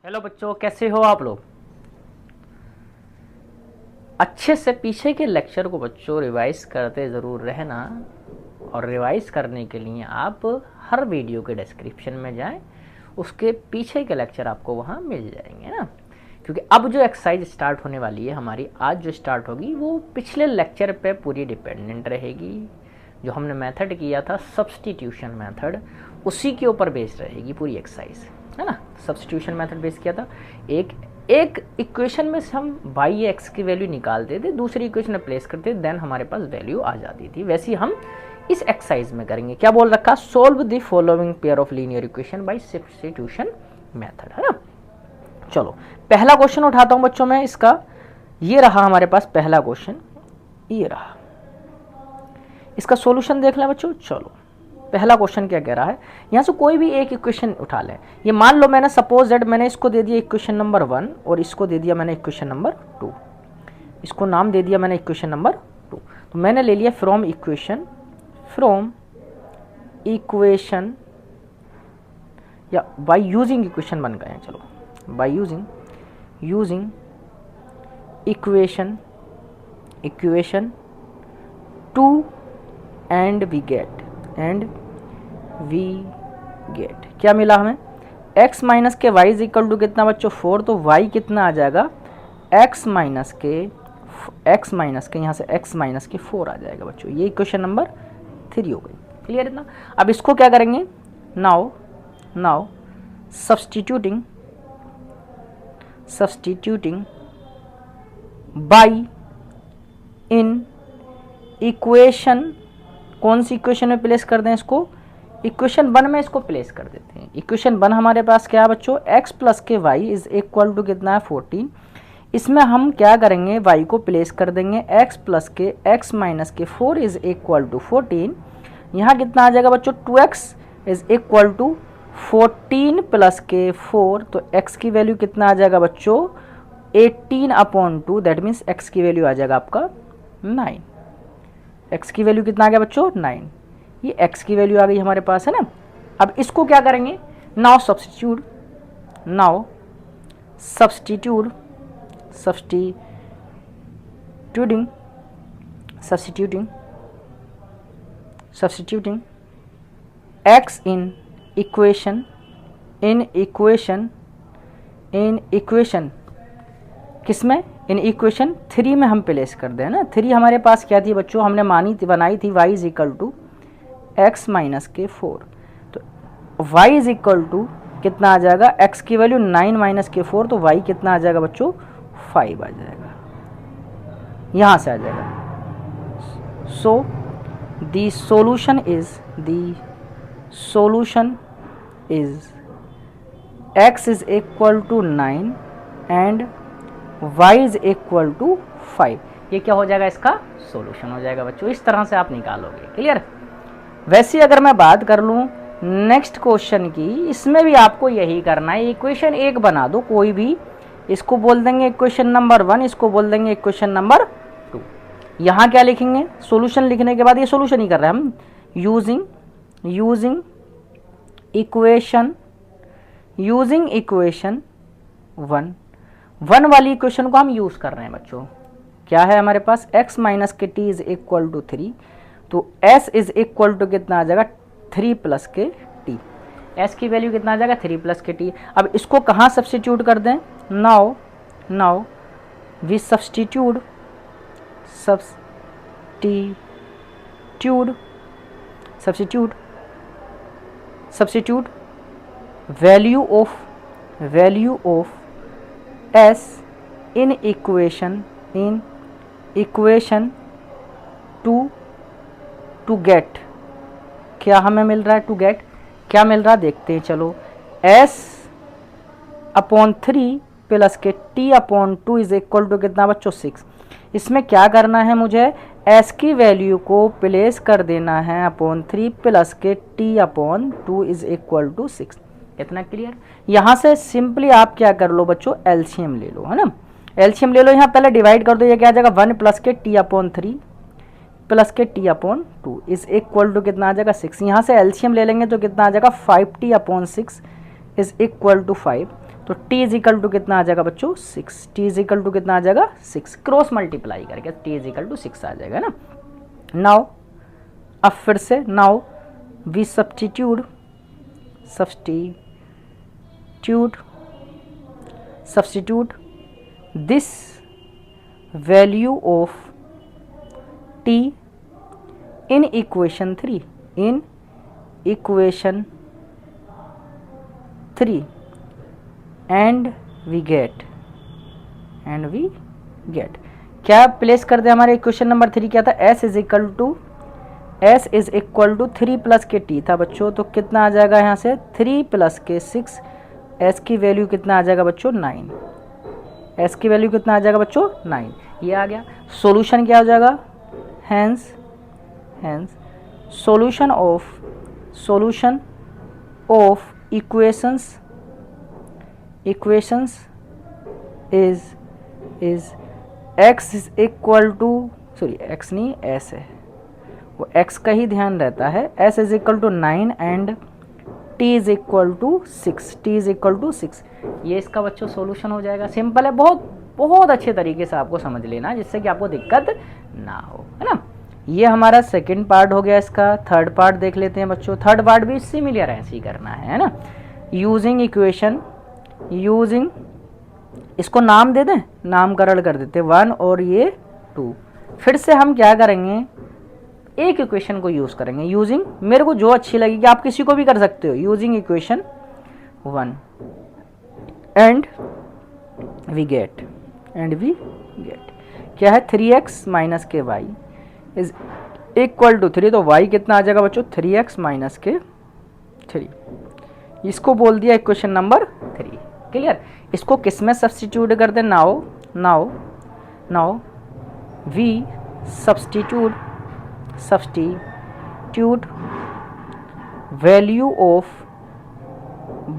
Hello बच्चों, कैसे हो आप लोग। अच्छे से पीछे के लेक्चर को बच्चों रिवाइज करते ज़रूर रहना। और रिवाइज करने के लिए आप हर वीडियो के डिस्क्रिप्शन में जाएं, उसके पीछे के लेक्चर आपको वहाँ मिल जाएंगे ना। क्योंकि अब जो एक्सरसाइज स्टार्ट होने वाली है हमारी, आज जो स्टार्ट होगी वो पिछले लेक्चर पे पूरी डिपेंडेंट रहेगी। जो हमने मेथड किया था सब्सटीट्यूशन मेथड, उसी के ऊपर बेस्ड रहेगी पूरी एक्सरसाइज, है ना। सब्सटीट्यूशन मेथड बेस किया था। एक एक इक्वेशन में से हम वाई एक्स की वैल्यू निकालते थे, दूसरी इक्वेशन में प्लेस करते थे, देन हमारे पास वैल्यू आ जाती थी। वैसे ही हम इस एक्सरसाइज में करेंगे। क्या बोल रखा, solve the following pair of linear equation by substitution method, है ना। चलो पहला क्वेश्चन उठाता हूं बच्चों में इसका। ये रहा हमारे पास पहला क्वेश्चन, ये रहा। इसका सॉल्यूशन देख लें बच्चों। चलो पहला क्वेश्चन क्या कह रहा है, यहाँ से कोई भी एक इक्वेशन उठा लें। ये मान लो मैंने सपोज दैट मैंने इसको दे दिया इक्वेशन नंबर 1 और इसको दे दिया मैंने इक्वेशन नंबर 2। इसको नाम दे दिया मैंने इक्वेशन नंबर 2। तो मैंने ले लिया फ्रॉम इक्वेशन या बाय यूजिंग इक्वेशन बन गए हैं। चलो by using equation 2 and we get क्या मिला हमें, x माइनस के y इज इक्वल टू कितना बच्चों 4। तो y कितना आ जाएगा, x माइनस के यहाँ से x माइनस के 4 आ जाएगा बच्चों। ये इक्वेशन नंबर 3 हो गई। क्लियर इतना। अब इसको क्या करेंगे, now substituting by in equation, कौन सी इक्वेशन में प्लेस कर दें इसको, इक्वेशन 1 में इसको प्लेस कर देते हैं। इक्वेशन 1 हमारे पास क्या है बच्चों, x प्लस के y इज इक्वल टू कितना है 14। इसमें हम क्या करेंगे, y को प्लेस कर देंगे x प्लस के x माइनस के 4 इज इक्वल टू 14। यहाँ कितना आ जाएगा बच्चों, 2x is equal to 14 plus के 4। तो x की वैल्यू कितना आ जाएगा बच्चों 18/2। दैट मीन्स x की वैल्यू आ जाएगा आपका 9। x की वैल्यू कितना आ गया बच्चों 9। ये x की वैल्यू आ गई हमारे पास, है ना। अब इसको क्या करेंगे, now substituting x in equation किसमें, इन इक्वेशन 3 में हम प्लेस कर दें ना। 3 हमारे पास क्या थी बच्चों, हमने बनाई थी y is equal to x minus के 4। तो y इज इक्वल टू कितना आ जाएगा, x की वैल्यू 9 माइनस के 4। तो y कितना आ जाएगा बच्चों 5 आ जाएगा, यहाँ से आ जाएगा। So the solution is x is equal to 9 and y is equal to 5। ये क्या हो जाएगा, इसका सॉल्यूशन हो जाएगा बच्चों। इस तरह से आप निकालोगे। क्लियर। वैसे अगर मैं बात कर लूँ नेक्स्ट क्वेश्चन की, इसमें भी आपको यही करना है। इक्वेशन 1 बना दो कोई भी, इसको बोल देंगे इक्वेशन नंबर 1, इसको बोल देंगे इक्वेशन नंबर 2। यहाँ क्या लिखेंगे, सॉल्यूशन लिखने के बाद, ये सॉल्यूशन ही कर रहे हैं हम, यूजिंग इक्वेशन 1 वाली इक्वेशन को हम यूज कर रहे हैं बच्चों। क्या है हमारे पास, x माइनस के t इज इक्वल टू 3। तो s इज इक्वल टू कितना आ जाएगा 3 प्लस के t। s की वैल्यू कितना आ जाएगा 3 प्लस के t। अब इसको कहाँ सब्स्टिट्यूट कर दें, now we substitute value of s in equation 2 to get, क्या हमें मिल रहा है, टू गेट क्या मिल रहा है देखते हैं। चलो s/3 प्लस के t/2 इज इक्वल टू कितना बच्चों 6। इसमें क्या करना है, मुझे s की वैल्यू को प्लेस कर देना है /3 प्लस के t/2 इज इक्वल टू 6। इतना क्लियर। यहाँ से सिंपली आप क्या कर लो बच्चों, एलसीएम ले लो, है ना। एलसीएम ले लो, यहाँ पहले डिवाइड कर दो। ये क्या आ जाएगा 1 प्लस के t/3 प्लस के t/2 इज इक्वल टू कितना आ जाएगा 6। यहाँ से एलसीएम ले लेंगे तो कितना आ जाएगा 5t/6 इज इक्वल टू 5। तो तो t इज इक्वल टू कितना आ जाएगा बच्चों 6, t इज इक्वल टू कितना आ जाएगा 6, क्रॉस मल्टीप्लाई करके t इज इक्वल टू 6 आ जाएगा ना। नाउ अब फिर से now we substitute this value of t in equation 3 and we get क्या प्लेस कर दे हमारे इक्वेशन नंबर 3 क्या था, s is equal to 3 plus के t था बच्चों, तो कितना आ जाएगा यहाँ से 3 प्लस के 6, s की वैल्यू कितना आ जाएगा बच्चों 9, s की वैल्यू कितना आ जाएगा बच्चों 9, ये आ गया। सॉल्यूशन क्या हो जाएगा, hence solution of equations is x is equal to x नहीं s है, वो x का ही ध्यान रहता है, s is equal to 9 and t is equal to 6, ये इसका बच्चों सॉल्यूशन हो जाएगा। सिंपल है, बहुत अच्छे तरीके से आपको समझ लेना जिससे कि आपको दिक्कत ना हो, है ना। ये हमारा सेकंड पार्ट हो गया इसका। थर्ड पार्ट देख लेते हैं बच्चों। थर्ड पार्ट भी सिमिलर ऐसे ही करना है ना। यूजिंग इसको नाम दे दें, नामकरण कर देते 1 और ये 2। फिर से हम क्या करेंगे, एक इक्वेशन को यूज करेंगे यूजिंग, मेरे को जो अच्छी लगेगी, आप किसी को भी कर सकते हो, using equation 1 and we get क्या है 3x माइनस के वाई इज इक्वल टू 3, तो y कितना आ जाएगा बच्चों 3x माइनस के 3, इसको बोल दिया इक्वेशन नंबर 3। क्लियर। इसको किस में सब्स्टिट्यूट कर दें, now we substitute value of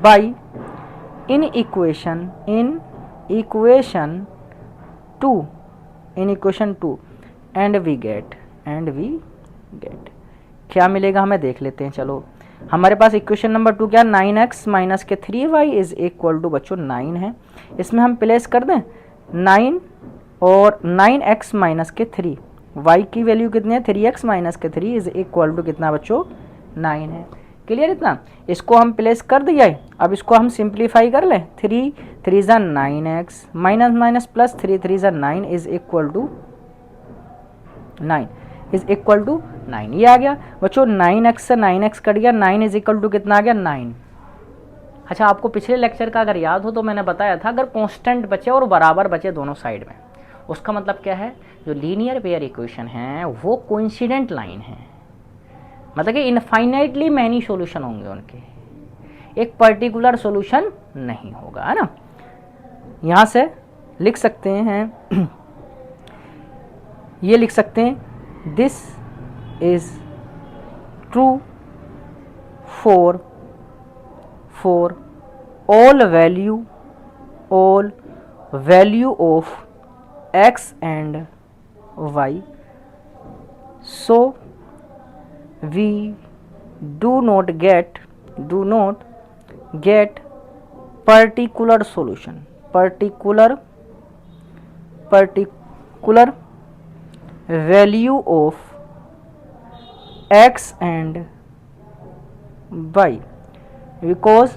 y in equation 2 and we get क्या मिलेगा हमें देख लेते हैं। चलो हमारे पास इक्वेशन नंबर 2 क्या, 9x माइनस के 3y इज इक्वल टू बच्चों 9 है। इसमें हम प्लेस कर दें 9 और 9x माइनस के 3, y की वैल्यू कितनी है 3x माइनस के 3 इज इक्वल टू कितना बच्चों 9 है। क्लियर इतना, इसको हम प्लेस कर दिया है। अब इसको हम सिंप्लीफाई कर लें, 3 3 9x minus plus 3 3 9 is equal to 9 ये आ गया बच्चों। 9x से 9x कट गया, 9 इज इक्वल टू कितना आ गया 9। अच्छा, आपको पिछले लेक्चर का अगर याद हो तो मैंने बताया था अगर कांस्टेंट बचे और बराबर बचे दोनों साइड में, उसका मतलब क्या है, जो लीनियर पेयर इक्वेशन है वो कोइंसिडेंट लाइन है, मतलब कि इनफाइनाइटली मैनी सॉल्यूशन होंगे उनके, एक पर्टिकुलर सॉल्यूशन नहीं होगा, है ना। यहाँ से लिख सकते हैं ये लिख सकते हैं this is true for all value of x and y, so we do not get particular solution, particular value of x and y because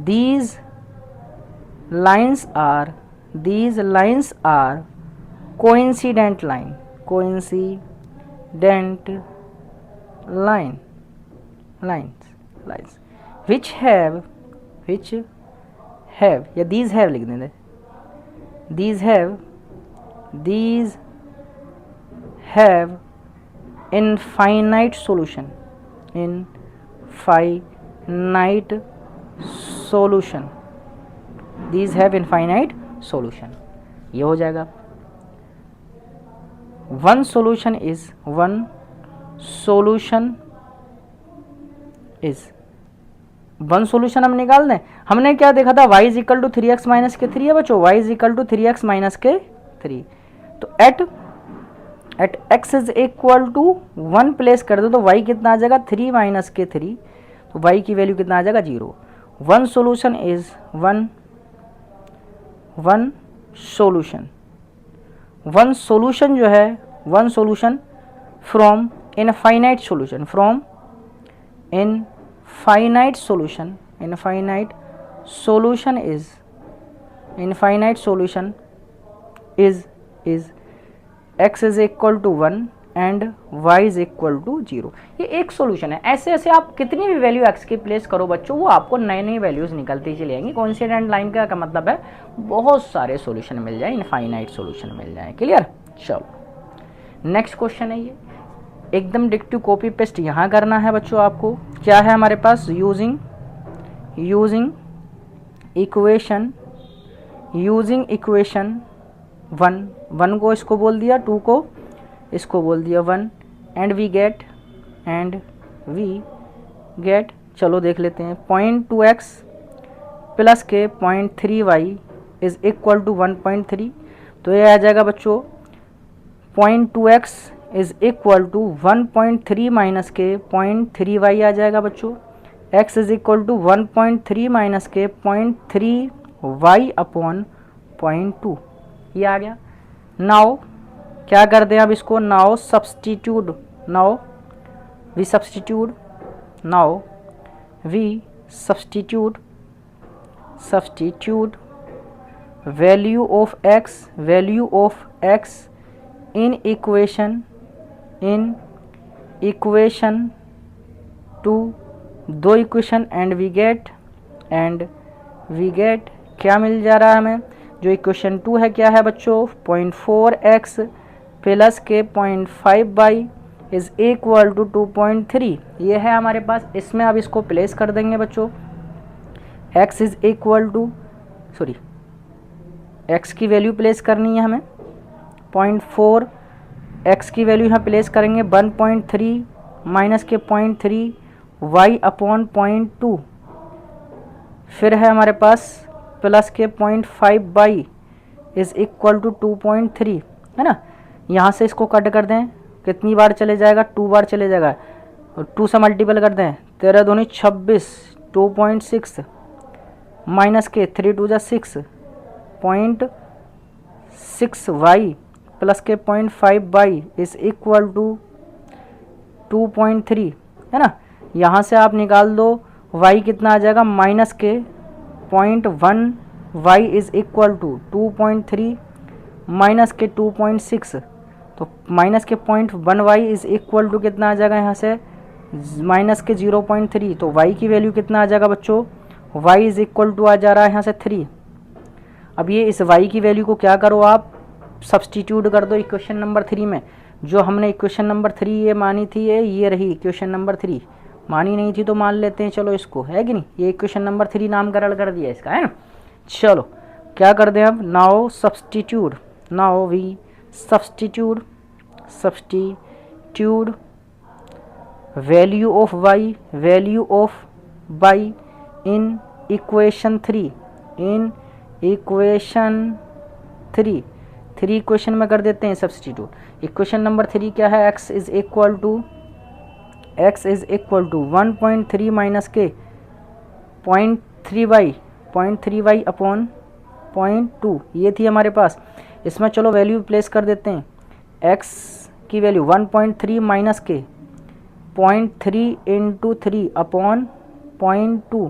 these lines are coincident lines which have या these have लिख देंगे, these have infinite solution, these have infinite solution। ये हो जाएगा one solution हम निकाल दें। हमने क्या देखा था, y is equal to 3x minus के 3 है बच्चों, y is equal to 3x minus के 3, तो at x is equal to 1 place कर दो तो y कितना आ जाएगा 3 माइनस के 3, तो y की वैल्यू कितना आ जाएगा 0। One solution is one solution जो है one solution from infinite solution infinite solution is x is equal to 1 and y is equal to 0। ये एक सोल्यूशन है। ऐसे ऐसे आप कितनी भी वैल्यू x की प्लेस करो बच्चों, वो आपको नई नई वैल्यूज निकलती चली जाएंगी। कॉन्स्टेंट लाइन का मतलब है बहुत सारे सोल्यूशन मिल जाए, इनफाइनाइट सोल्यूशन मिल जाए। क्लियर? चलो नेक्स्ट क्वेश्चन है ये, एकदम डिक्टिव कॉपी पेस्ट यहाँ करना है बच्चों आपको। क्या है हमारे पास? यूजिंग इक्वेशन 1 को इसको बोल दिया, 2 को इसको बोल दिया 1, एंड वी गेट चलो देख लेते हैं 0.2x प्लस के 0.3y इज इक्वल टू 1.3। तो ये आ जाएगा बच्चों 0.2x is equal to 1.3 minus के 0.3y आ जाएगा बच्चों। x is equal to 1.3 minus के 0.3y अपॉन 0.2, ये आ गया। नाउ क्या कर दें अब इसको? Now we substitute value of x in equation 2, दो इक्वेशन, एंड वी गेट क्या मिल जा रहा है हमें? जो इक्वेशन 2 है क्या है बच्चों? 0.4x प्लस के 0.5y इज इक्वल टू 2.3, ये है हमारे पास। इसमें अब इसको प्लेस कर देंगे बच्चों। x is equal to x की वैल्यू प्लेस करनी है हमें 0.4, x की वैल्यू यहाँ प्लेस करेंगे 1.3 माइनस के 0.3 y अपॉन 0.2, फिर है हमारे पास प्लस के 0.5 y इज इक्वल टू 2.3, है ना। यहाँ से इसको कट कर दें, कितनी बार चले जाएगा? 2 बार चले जाएगा, और 2 से मल्टीपल कर दें, 13 दूनी 26, 2.6 माइनस के 3 2 6, 0.6y प्लस के 0.5y इज इक्वल टू 2.3, है ना। यहाँ से आप निकाल दो y कितना आ जाएगा? माइनस के 0.1y is equal to 2.3 minus के 2.6, तो माइनस के 0.1y इज इक्वल टू कितना आ जाएगा? यहाँ से माइनस के 0.3, तो y की वैल्यू कितना आ जाएगा बच्चों? y इज इक्वल टू आ जा रहा है यहाँ से 3। अब ये इस y की वैल्यू को क्या करो आप? सब्सटीट्यूट कर दो इक्वेशन नंबर 3 में। जो हमने इक्वेशन नंबर 3 ये मानी थी, ये रही इक्वेशन नंबर 3। मानी नहीं थी तो मान लेते हैं चलो इसको, है कि नहीं। ये इक्वेशन नंबर 3 नामकरण कर दिया इसका, है ना। चलो क्या कर दें अब? Now we substitute value of y in equation 3 3 equation में कर देते हैं सब्सटीट्यूट। इक्वेशन नंबर 3 क्या है? x is equal to 1.3 minus के 0.3y अपॉन 0.2, ये थी हमारे पास। इसमें चलो वैल्यू प्लेस कर देते हैं। x की वैल्यू 1.3 माइनस के 0.3 इंटू 3 अपॉन 0.2,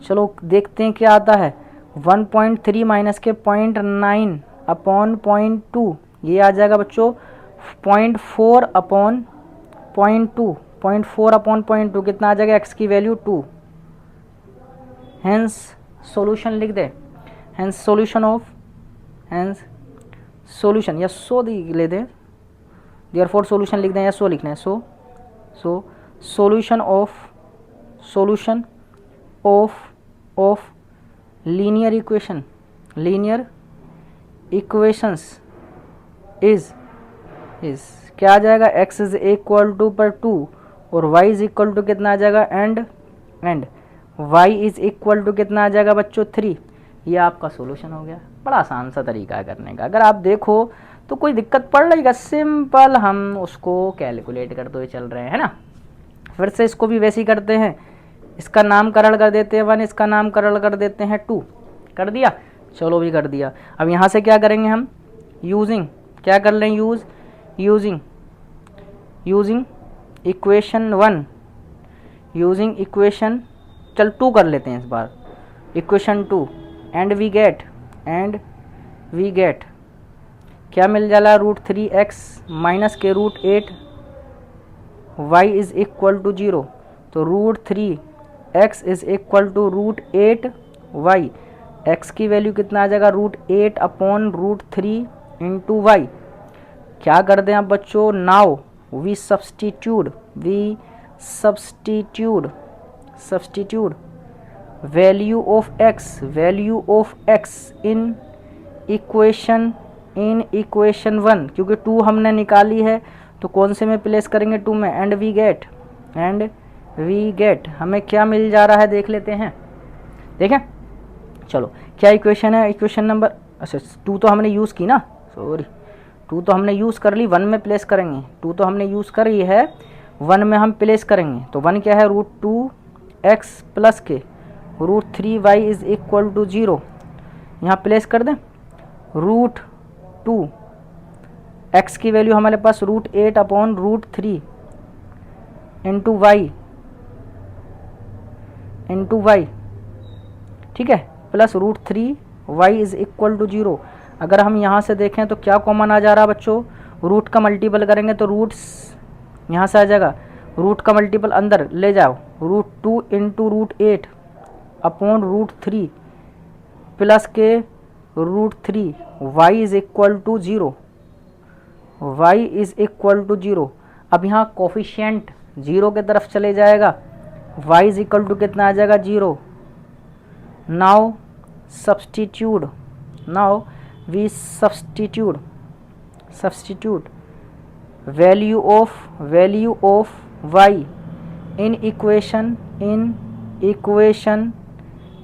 चलो देखते हैं क्या आता है। 1.3 माइनस के 0.9 अपॉन 0.2, ये आ जाएगा बच्चों 0.4 अपॉन 0.2। 0.4 अपॉन 0.2 कितना आ जाएगा? x की वैल्यू 2। हेंस सॉल्यूशन लिख दे, हेंस सॉल्यूशन या सो ले दें, देयरफॉर सॉल्यूशन लिख दें या सो लिखना है। So solution of linear equations is क्या आ जाएगा? x इज इक्वल टू पर 2 और y इज इक्वल टू कितना आ जाएगा? And y is equal to कितना आ जाएगा बच्चों? 3। ये आपका सॉल्यूशन हो गया। बड़ा आसान सा तरीका है करने का। अगर आप देखो तो कोई दिक्कत पड़ रही है, सिंपल हम उसको कैलकुलेट करते हुए चल रहे हैं, है ना। फिर से इसको भी वैसे ही करते हैं। इसका नामकरण कर देते हैं 1, इसका नामकरण कर देते हैं 2। कर दिया, चलो भी कर दिया। अब यहाँ से क्या करेंगे हम, यूजिंग, क्या कर लें, यूजिंग इक्वेशन 1, यूजिंग इक्वेशन, चल 2 कर लेते हैं इस बार, इक्वेशन 2, एंड वी गेट क्या मिल जाला, √3x माइनस के √8 y इज इक्वल टू 0। तो √3x is equal to √8 y, x की वैल्यू कितना आ जाएगा, √8 अपॉन √3 इंटू वाई। क्या कर दें आप बच्चों, now we substitute value of x in equation 1, क्योंकि 2 हमने निकाली है तो कौन से में प्लेस करेंगे, 2 में, एंड वी गेट हमें क्या मिल जा रहा है देख लेते हैं, देखें। चलो क्या इक्वेशन है, इक्वेशन नंबर, अच्छा 2 तो हमने यूज़ की ना, सॉरी 2 तो हमने यूज़ कर ली, 1 में प्लेस करेंगे, 2 तो हमने यूज़ करी है, 1 में हम प्लेस करेंगे। तो 1 क्या है, √2x प्लस के √3y इज इक्वल टू 0, यहाँ प्लेस कर दें। √2 x की वैल्यू हमारे पास √8 अपॉन √3 इंटू वाई, ठीक है, plus √3y is equal to 0। अगर हम यहाँ से देखें तो क्या कॉमन आ जा रहा है बच्चों, रूट का मल्टीपल करेंगे तो रूट्स यहाँ से आ जाएगा, रूट का मल्टीपल अंदर ले जाओ, √2 इंटू √8 अपॉन √3 प्लस के √3 y इज इक्वल टू 0, अब यहाँ कोफिशिएंट 0 के तरफ चले जाएगा, y इज इक्वल टू कितना आ जाएगा, 0। Now we substitute value of y in equation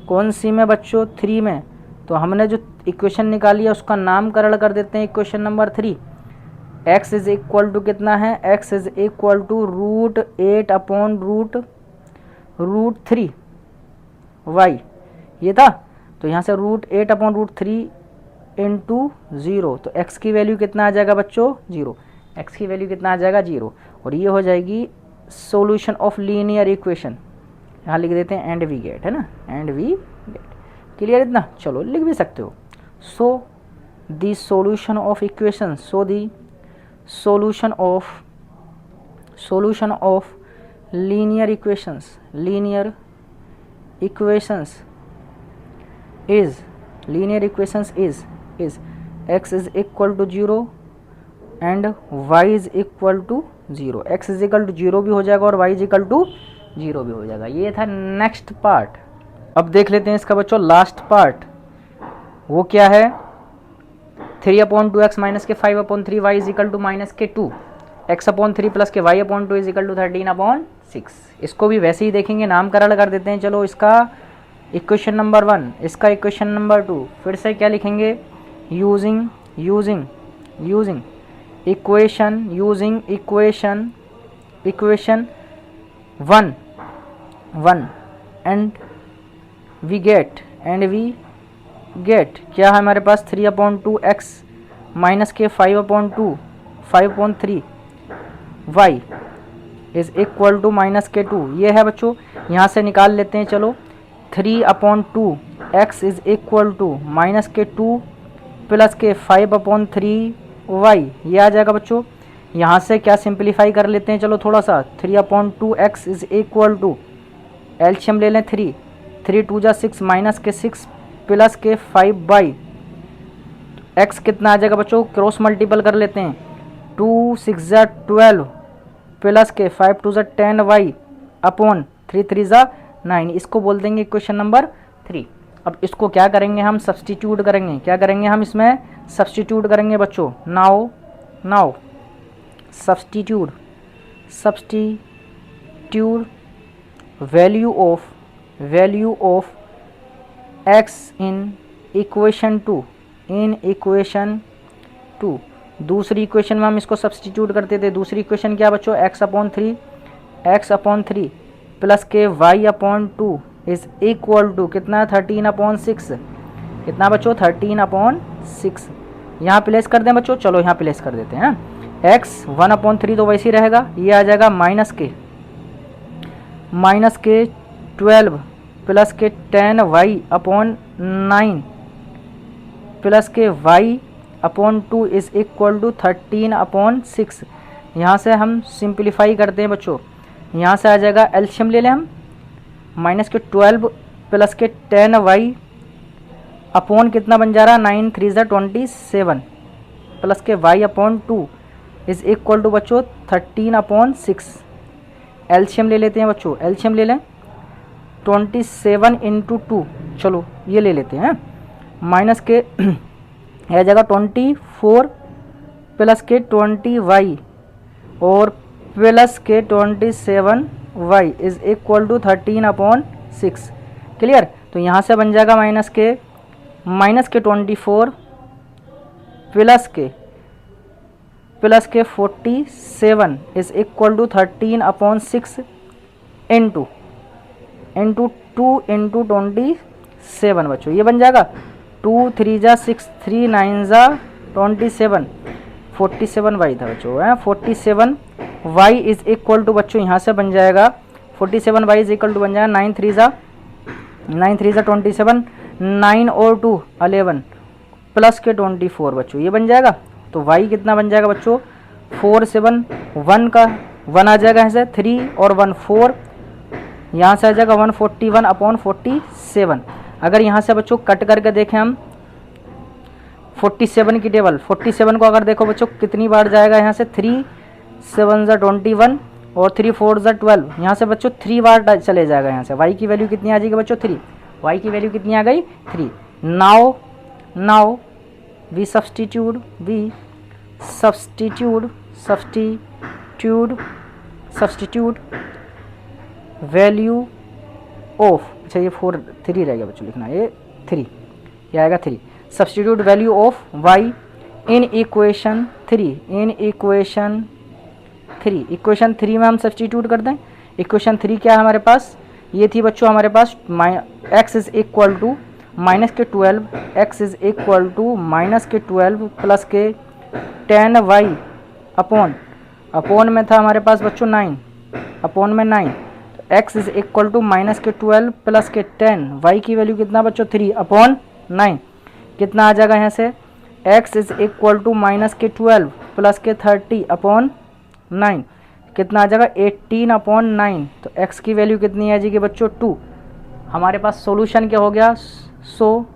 कौन सी में बच्चों, 3 में। तो हमने जो इक्वेशन निकाली है उसका नामकरण कर देते हैं equation number 3। x is equal to कितना है, x is equal to √8 upon √3 y, ये था। तो यहाँ से √8 अपॉन √3 इंटू 0, तो x की वैल्यू कितना आ जाएगा बच्चों, 0, x की वैल्यू कितना आ जाएगा, 0। और ये हो जाएगी सॉल्यूशन ऑफ लीनियर इक्वेशन, यहाँ लिख देते हैं एंड वी गेट, है ना, एंड वी गेट, क्लियर इतना। चलो लिख भी सकते हो। So the solution of equation, solution of linear equations is x is equal to 0 and y is equal to 0, x is equal to 0 भी हो जाएगा और y is equal to 0 भी हो जाएगा। ये था नेक्स्ट पार्ट। अब देख लेते हैं इसका बच्चों लास्ट पार्ट, वो क्या है, 3/2x माइनस के 5/3 y is equal to minus के 2, x/3 प्लस के y/2 इज इक्वल टू 13/6। इसको भी वैसे ही देखेंगे, नामकरण कर देते हैं। चलो इसका इक्वेशन नंबर 1, इसका इक्वेशन नंबर 2, फिर से क्या लिखेंगे, using equation 1 and we get क्या है हमारे पास, 3/2x माइनस के 5/3 y is equal to minus के 2, ये है बच्चों। यहाँ से निकाल लेते हैं, चलो 3/2x is equal to minus के 2 प्लस के 5/3 y, ये आ जाएगा बच्चों। यहाँ से क्या सिंप्लीफाई कर लेते हैं, चलो थोड़ा सा, 3/2x is equal to, LCM ले लें 3 2 जा 6 माइनस के 6 प्लस के 5 x कितना आ जाएगा बच्चों, क्रॉस मल्टीपल कर लेते हैं, 2 6 जा 12 प्लस के 5 2 जा 10 y अपॉन 3 3 जा 9, इसको बोल देंगे इक्वेशन नंबर 3। अब इसको क्या करेंगे हम, सब्सटीट्यूट करेंगे। क्या करेंगे हम इसमें, सब्सटीट्यूट करेंगे बच्चों। Now substitute value of x in equation 2 दूसरी इक्वेशन में हम इसको सब्सटीट्यूट करते थे। दूसरी इक्वेशन क्या बच्चों, x/3 प्लस के y upon 2 is equal to कितना 13/6 कितना बच्चों 13/6। यहाँ प्लेस कर दें बच्चों, चलो यहाँ प्लेस कर देते हैं। x 1/3 तो वैसे ही रहेगा, ये आ जाएगा माइनस के 12 प्लस के 10y अपॉन 9 प्लस के y upon 2 is equal to 13/6। यहाँ से हम सिंप्लीफाई करते हैं बच्चों, यहाँ से आ जाएगा एलसीएम ले लें हम, माइनस के 12 प्लस के 10y अपॉन कितना बन जा रहा है 9 3 27 प्लस के y upon 2 is equal to बच्चों 13/6। एलसीएम ले लेते हैं बच्चों, एलसीएम ले लें 27 इंटू 2, चलो ये ले लेते हैं, माइनस के आ जाएगा 24 प्लस के 20y और प्लस के 27y is equal to 13/6। Clear. तो यहाँ से बन जाएगा माइनस के 24 प्लस के 47 is equal to 13/6 into 2 into 27 बच्चों, ये बन जाएगा 2 3 जा 6 3 9 जा 27 47y था बच्चों है 47y इज इक्वल टू बच्चों यहाँ से बन जाएगा 47y इज इक्वल टू बन जाएगा 9 3 जा 27 9 और 2 11 प्लस के 24 बच्चों, ये बन जाएगा। तो y कितना बन जाएगा बच्चों 4 7 1 का 1 आ जाएगा ऐसे 3 और 1 4, यहाँ से आ जाएगा 141/47। अगर यहाँ से बच्चों कट करके देखें हम 47 की टेबल, 47 को अगर देखो बच्चों कितनी बार जाएगा, यहाँ से 3 7 जा 21 और 3 4 जा 12, यहाँ से बच्चों 3 बार चले जाएगा। यहाँ से y की वैल्यू कितनी आ जाएगी बच्चों 3, y की वैल्यू कितनी आ गई 3। Now we substitute value of, अच्छा ये 3 रह गया बच्चों लिखना, ये 3 ये आएगा 3। Substitute value of y in equation 3 में हम सब्सटीट्यूट कर दें। इक्वेशन 3 क्या है हमारे पास, ये थी बच्चों हमारे पास x is equal to minus के 12 x is equal to minus के 12 प्लस के 10y अपॉन में था हमारे पास बच्चों 9 अपॉन में 9, तो x is equal to minus के 12 प्लस के 10, y की वैल्यू कितना बच्चों 3/9, कितना आ जाएगा यहाँ से x is equal to minus के 12 प्लस के 30/9, कितना आ जाएगा 18/9। तो x की वैल्यू कितनी आ जाएगी बच्चों 2। हमारे पास सॉल्यूशन क्या हो गया, सो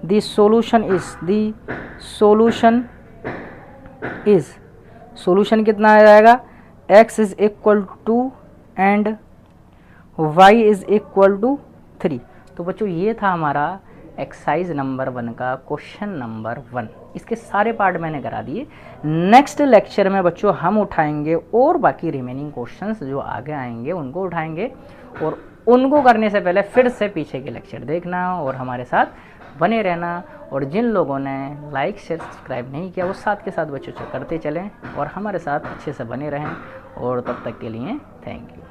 द सॉल्यूशन कितना आ जाएगा x is equal to and y is equal to 3। तो बच्चों ये था हमारा एक्सरसाइज नंबर 1 का क्वेश्चन नंबर 1। इसके सारे पार्ट मैंने करा दिए। नेक्स्ट लेक्चर में बच्चों हम उठाएंगे और बाकी रिमेनिंग क्वेश्चंस जो आगे आएंगे उनको उठाएंगे, और उनको करने से पहले फिर से पीछे के लेक्चर देखना और हमारे साथ बने रहना। और जिन लोगों ने लाइक शेयर सब्सक्राइब नहीं किया वो साथ के साथ बच्चों से करते चलें और हमारे साथ अच्छे से बने रहें। और तब तक के लिए थैंक यू।